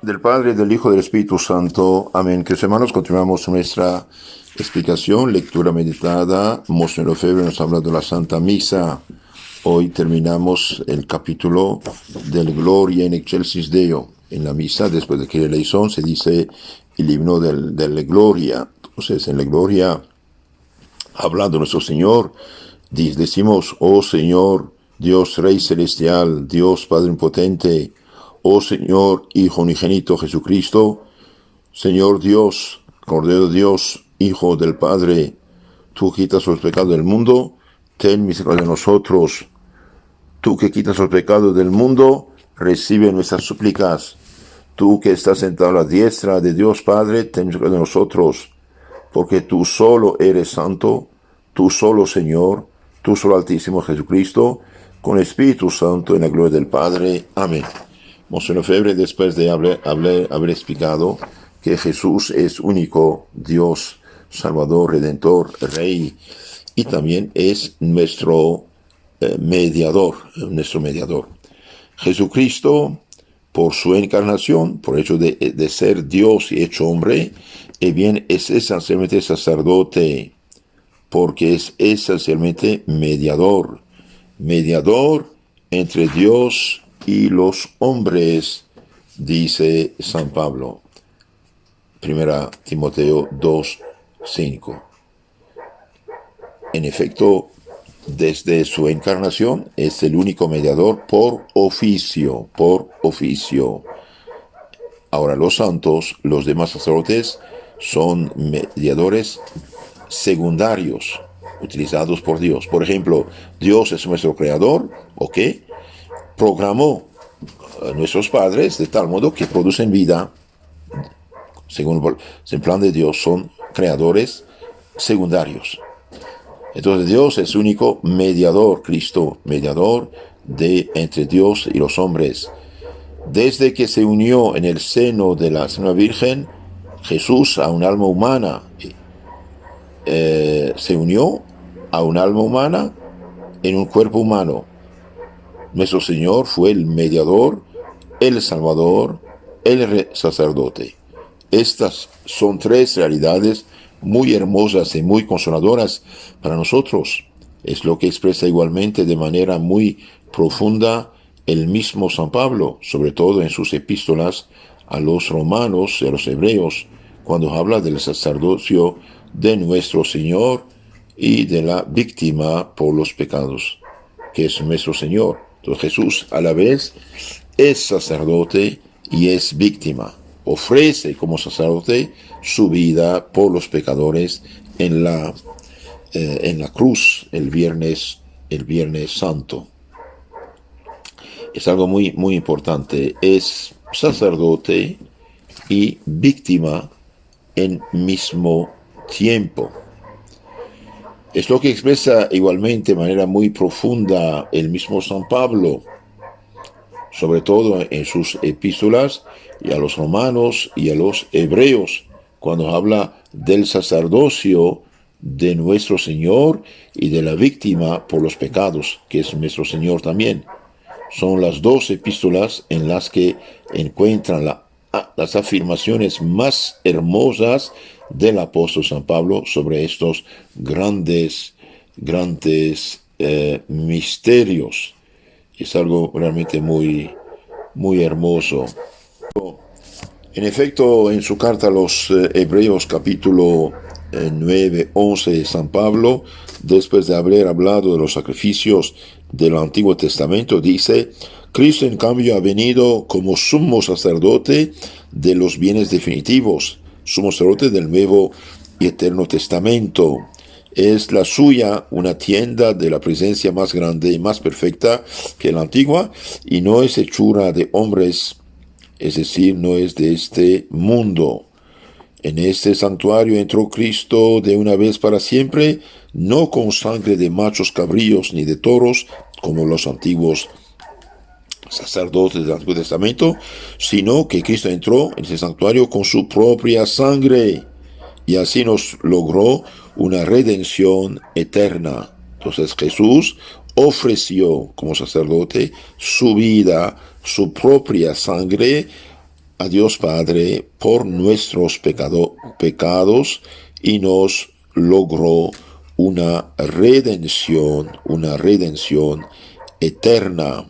Del Padre, del Hijo y del Espíritu Santo. Amén. Queridos hermanos, continuamos nuestra explicación, lectura meditada. Monseñor Lefebvre nos habla de la Santa Misa. Hoy terminamos el capítulo del Gloria in excelsis Deo. En la misa, después de que la leíson, se dice el himno del Gloria. Entonces, en la Gloria, hablando nuestro Señor, decimos: oh Señor, Dios Rey Celestial, Dios Padre Impotente, oh Señor, Hijo unigénito Jesucristo, Señor Dios, Cordero de Dios, Hijo del Padre, tú quitas los pecados del mundo, ten misericordia de nosotros. Tú que quitas los pecados del mundo, recibe nuestras súplicas. Tú que estás sentado a la diestra de Dios Padre, ten misericordia de nosotros, porque tú solo eres santo, tú solo Señor, tú solo Altísimo Jesucristo, con Espíritu Santo en la gloria del Padre. Amén. Monseñor Lefebvre, después de haber explicado que Jesús es único Dios, Salvador, Redentor, Rey, y también es nuestro mediador. Jesucristo, por su encarnación, por el hecho de ser Dios y hecho hombre, bien es esencialmente sacerdote, porque es esencialmente mediador entre Dios y los hombres, dice San Pablo, 1 Timoteo 2:5. En efecto, desde su encarnación es el único mediador por oficio. Ahora los santos, los demás sacerdotes, son mediadores secundarios, utilizados por Dios. Por ejemplo, Dios es nuestro creador, ¿ok? Programó a nuestros padres de tal modo que producen vida. Según el plan de Dios, son creadores secundarios. Entonces Dios es único mediador, Cristo, mediador entre Dios y los hombres. Desde que se unió en el seno de la Santísima Virgen, Jesús a un alma humana, se unió a un alma humana en un cuerpo humano. Nuestro Señor fue el mediador, el Salvador, el sacerdote. Estas son tres realidades muy hermosas y muy consoladoras para nosotros. Es lo que expresa igualmente de manera muy profunda el mismo San Pablo, sobre todo en sus epístolas a los romanos y a los hebreos, cuando habla del sacerdocio de nuestro Señor y de la víctima por los pecados, que es nuestro Señor. Entonces Jesús a la vez es sacerdote y es víctima. Ofrece como sacerdote su vida por los pecadores en la cruz el Viernes Santo. Es algo muy, muy importante. Es sacerdote y víctima en mismo tiempo. Es lo que expresa igualmente de manera muy profunda el mismo San Pablo, sobre todo en sus epístolas y a los romanos y a los hebreos, cuando habla del sacerdocio de nuestro Señor y de la víctima por los pecados, que es nuestro Señor también. Son las dos epístolas en las que encuentran las afirmaciones más hermosas del apóstol San Pablo sobre estos grandes misterios. Es algo realmente muy, muy hermoso. En efecto, en su carta a los Hebreos, capítulo 9:11, San Pablo, después de haber hablado de los sacrificios del Antiguo Testamento, dice: Cristo en cambio ha venido como sumo sacerdote de los bienes definitivos, sumo sacerdote del Nuevo y Eterno Testamento. Es la suya una tienda de la presencia más grande y más perfecta que la antigua, y no es hechura de hombres, es decir, no es de este mundo. En este santuario entró Cristo de una vez para siempre, no con sangre de machos cabríos ni de toros, como los antiguos sacerdotes del Antiguo Testamento, sino que Cristo entró en ese santuario con su propia sangre, y así nos logró una redención eterna. Entonces Jesús ofreció como sacerdote su vida, su propia sangre, a Dios Padre por nuestros pecados y nos logró una redención eterna.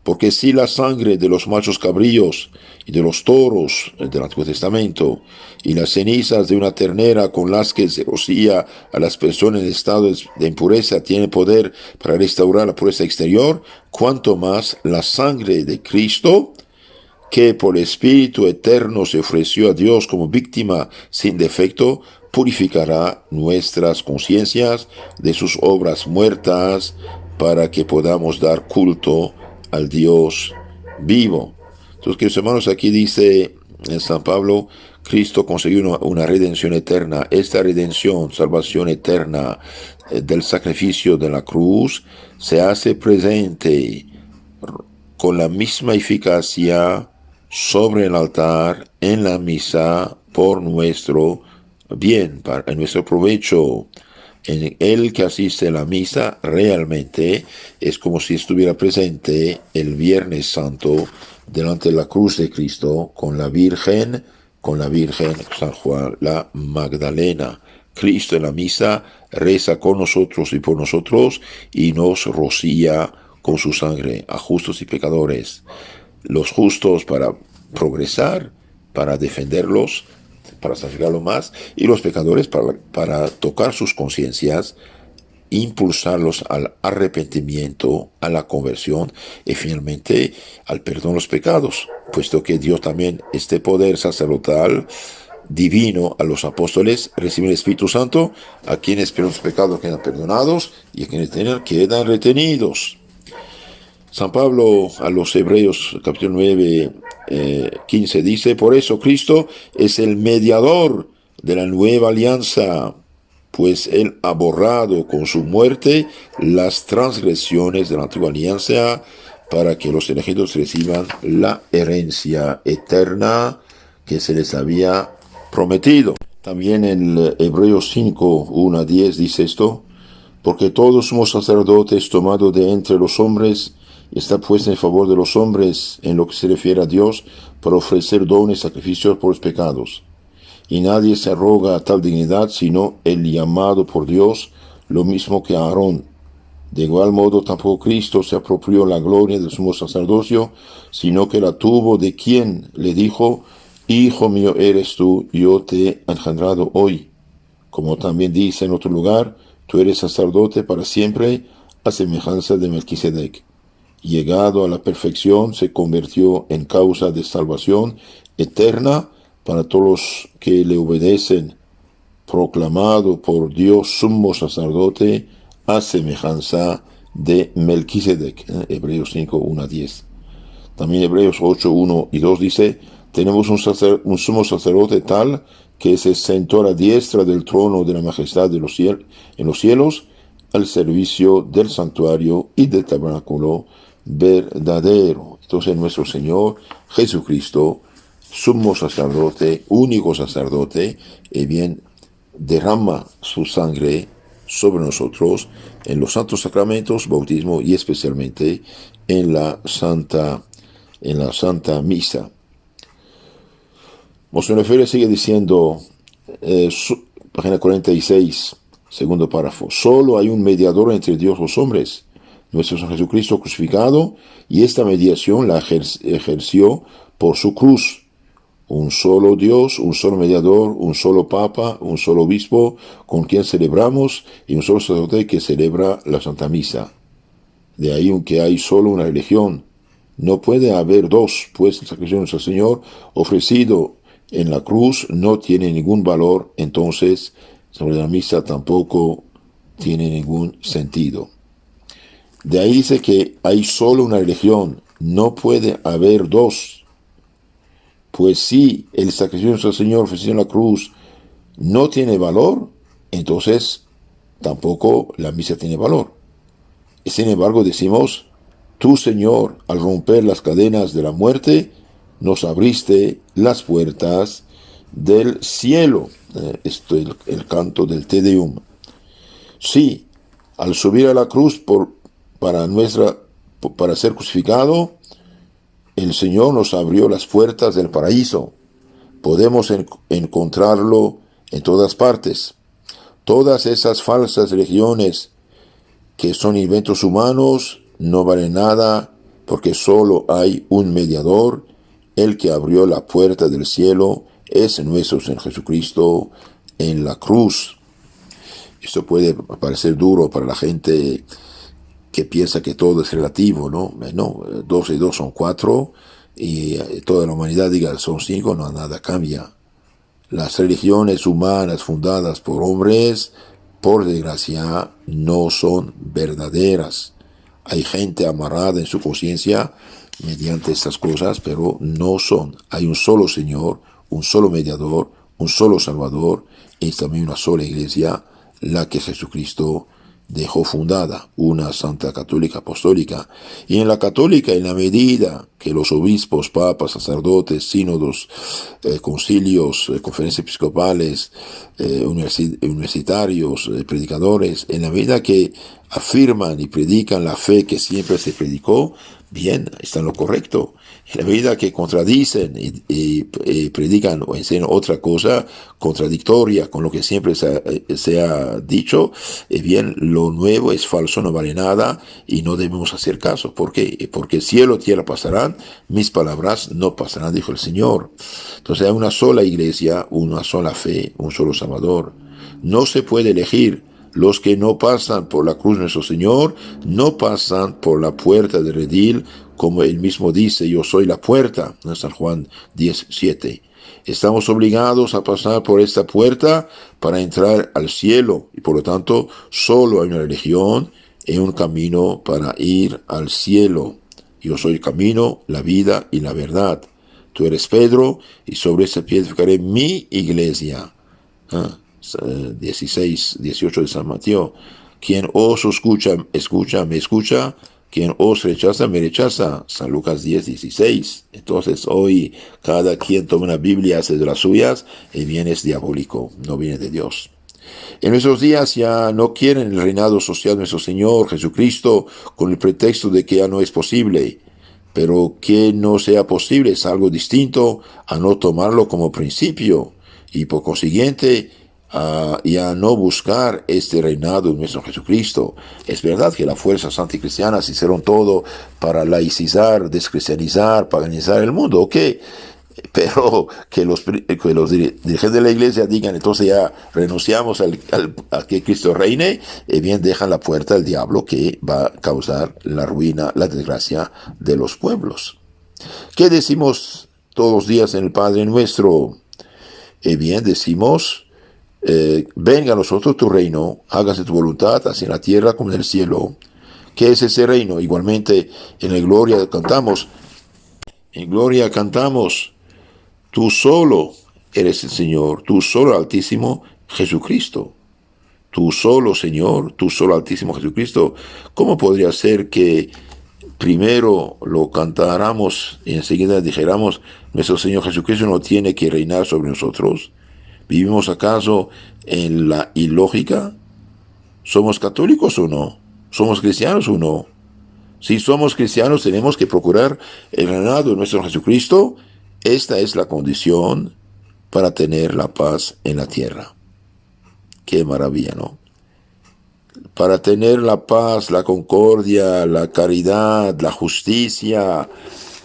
Porque si la sangre de los machos cabríos y de los toros del Antiguo Testamento y las cenizas de una ternera con las que se rocía a las personas en estado de impureza tiene poder para restaurar la pureza exterior, cuanto más la sangre de Cristo, que por el Espíritu eterno se ofreció a Dios como víctima sin defecto, purificará nuestras conciencias de sus obras muertas para que podamos dar culto al Dios vivo. Entonces, queridos hermanos, aquí dice en San Pablo, Cristo consiguió una redención eterna. Esta redención, salvación eterna del sacrificio de la cruz, se hace presente con la misma eficacia sobre el altar, en la misa, por nuestro bien, en nuestro provecho. En el que asiste a la misa realmente es como si estuviera presente el Viernes Santo delante de la cruz de Cristo con la Virgen San Juan la Magdalena. Cristo en la misa reza con nosotros y por nosotros y nos rocía con su sangre a justos y pecadores. Los justos para progresar, para defenderlos, para santificarlo más, y los pecadores para tocar sus conciencias, impulsarlos al arrepentimiento, a la conversión y finalmente al perdón de los pecados, puesto que Dios también, este poder sacerdotal divino a los apóstoles, reciben el Espíritu Santo, a quienes pierden los pecados quedan perdonados y a quienes quedan retenidos. San Pablo a los Hebreos, capítulo 9, 15, dice, por eso Cristo es el mediador de la nueva alianza, pues Él ha borrado con su muerte las transgresiones de la antigua alianza para que los elegidos reciban la herencia eterna que se les había prometido. También en Hebreos 5, 1 a 10 dice esto, porque todos somos sacerdotes tomados de entre los hombres, está puesta en favor de los hombres en lo que se refiere a Dios para ofrecer dones, sacrificios por los pecados. Y nadie se arroga a tal dignidad sino el llamado por Dios, lo mismo que Aarón. De igual modo tampoco Cristo se apropió la gloria del sumo sacerdocio, sino que la tuvo de quien le dijo, Hijo mío eres tú, yo te he engendrado hoy. Como también dice en otro lugar, tú eres sacerdote para siempre, a semejanza de Melquisedec. Llegado a la perfección, se convirtió en causa de salvación eterna para todos los que le obedecen, proclamado por Dios sumo sacerdote a semejanza de Melquisedec. Hebreos 5, 1 a 10. También Hebreos 8, 1 y 2 dice, tenemos un sumo sacerdote tal que se sentó a la diestra del trono de la majestad de en los cielos, al servicio del santuario y del tabernáculo verdadero. Entonces nuestro Señor Jesucristo, sumo sacerdote, único sacerdote, bien derrama su sangre sobre nosotros en los santos sacramentos, bautismo y especialmente en la Santa Misa. Monseñor Feria sigue diciendo, página 46, segundo párrafo, solo hay un mediador entre Dios y los hombres, nuestro Señor Jesucristo crucificado, y esta mediación la ejerció por su cruz. Un solo Dios, un solo mediador, un solo Papa, un solo obispo con quien celebramos y un solo sacerdote que celebra la Santa Misa. De ahí que hay solo una religión. No puede haber dos, pues el sacrificio de nuestro Señor ofrecido en la cruz no tiene ningún valor, entonces sobre la misa tampoco tiene ningún sentido. De ahí dice que hay solo una religión, no puede haber dos. Pues si el sacrificio de nuestro Señor ofrecido en la cruz no tiene valor, entonces tampoco la misa tiene valor. Y sin embargo decimos, tú Señor, al romper las cadenas de la muerte, nos abriste las puertas del cielo. Esto es el canto del Te Deum. Sí, al subir a la cruz para ser crucificado, el Señor nos abrió las puertas del paraíso. Podemos encontrarlo en todas partes. Todas esas falsas religiones que son inventos humanos no valen nada porque solo hay un mediador. El que abrió la puerta del cielo es nuestro Señor Jesucristo en la cruz. Esto puede parecer duro para la gente que piensa que todo es relativo, ¿no? No, 2 y 2 son 4 y toda la humanidad diga son 5, no, nada cambia. Las religiones humanas fundadas por hombres, por desgracia, no son verdaderas. Hay gente amarrada en su conciencia mediante estas cosas, pero no son. Hay un solo Señor, un solo mediador, un solo Salvador, y también una sola iglesia, la que Jesucristo dejó fundada, una Santa Católica Apostólica. Y en la católica, en la medida que los obispos, papas, sacerdotes, sínodos, concilios, conferencias episcopales, universitarios, predicadores, en la medida que afirman y predican la fe que siempre se predicó, bien, está en lo correcto. En la medida que contradicen y predican o enseñan otra cosa contradictoria con lo que siempre se ha dicho, bien, lo nuevo es falso, no vale nada y no debemos hacer caso. ¿Por qué? Porque cielo y tierra pasarán, mis palabras no pasarán, dijo el Señor. Entonces hay una sola iglesia, una sola fe, un solo Salvador. No se puede elegir. Los que no pasan por la cruz de nuestro Señor, no pasan por la puerta del redil, como él mismo dice, yo soy la puerta, en San Juan 10:7. Estamos obligados a pasar por esta puerta para entrar al cielo, y por lo tanto, solo hay una religión y un camino para ir al cielo. Yo soy el camino, la vida y la verdad. Tú eres Pedro, y sobre esa piedra edificaré mi iglesia. 16-18 de San Mateo. Quien os escucha, me escucha. Quien os rechaza, me rechaza. San Lucas 10-16. Entonces hoy cada quien toma una Biblia, hace de las suyas, y bien es diabólico, no viene de Dios. En nuestros días ya no quieren el reinado social de nuestro Señor Jesucristo con el pretexto de que ya no es posible. Pero que no sea posible es algo distinto a no tomarlo como principio y por consiguiente y a no buscar este reinado de nuestro Jesucristo. Es verdad que las fuerzas anticristianas hicieron todo para laicizar, descristianizar, paganizar el mundo, ok, pero que los dirigentes de la iglesia digan entonces ya renunciamos a que Cristo reine, y bien dejan la puerta al diablo que va a causar la ruina, la desgracia de los pueblos. ¿Qué decimos todos los días en el Padre Nuestro? Bien decimos, venga a nosotros tu reino, hágase tu voluntad, así en la tierra como en el cielo. ¿Qué es ese reino? Igualmente en la gloria cantamos, tú solo eres el Señor, tú solo Altísimo Jesucristo. Tú solo Señor, tú solo Altísimo Jesucristo. ¿Cómo podría ser que primero lo cantáramos y enseguida dijéramos, nuestro Señor Jesucristo no tiene que reinar sobre nosotros? ¿Vivimos acaso en la ilógica? ¿Somos católicos o no? ¿Somos cristianos o no? Si somos cristianos tenemos que procurar el reinado de nuestro Jesucristo. Esta es la condición para tener la paz en la tierra. Qué maravilla, ¿no? Para tener la paz, la concordia, la caridad, la justicia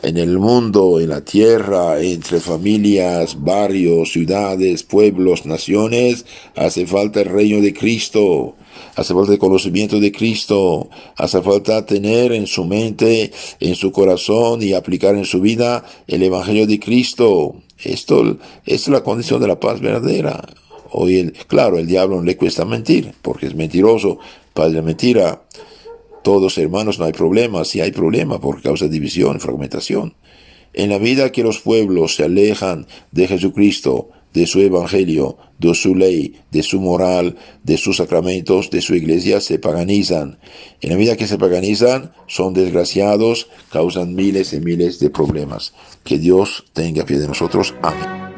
en el mundo, en la tierra, entre familias, barrios, ciudades, pueblos, naciones, hace falta el reino de Cristo, hace falta el conocimiento de Cristo, hace falta tener en su mente, en su corazón y aplicar en su vida el Evangelio de Cristo. Esto es la condición de la paz verdadera. Hoy, claro, el diablo no le cuesta mentir, porque es mentiroso, padre de mentira. Todos hermanos, no hay problema. Sí hay problema por causa de división y fragmentación. En la vida que los pueblos se alejan de Jesucristo, de su evangelio, de su ley, de su moral, de sus sacramentos, de su iglesia, se paganizan. En la vida que se paganizan, son desgraciados, causan miles y miles de problemas. Que Dios tenga piedad de nosotros. Amén.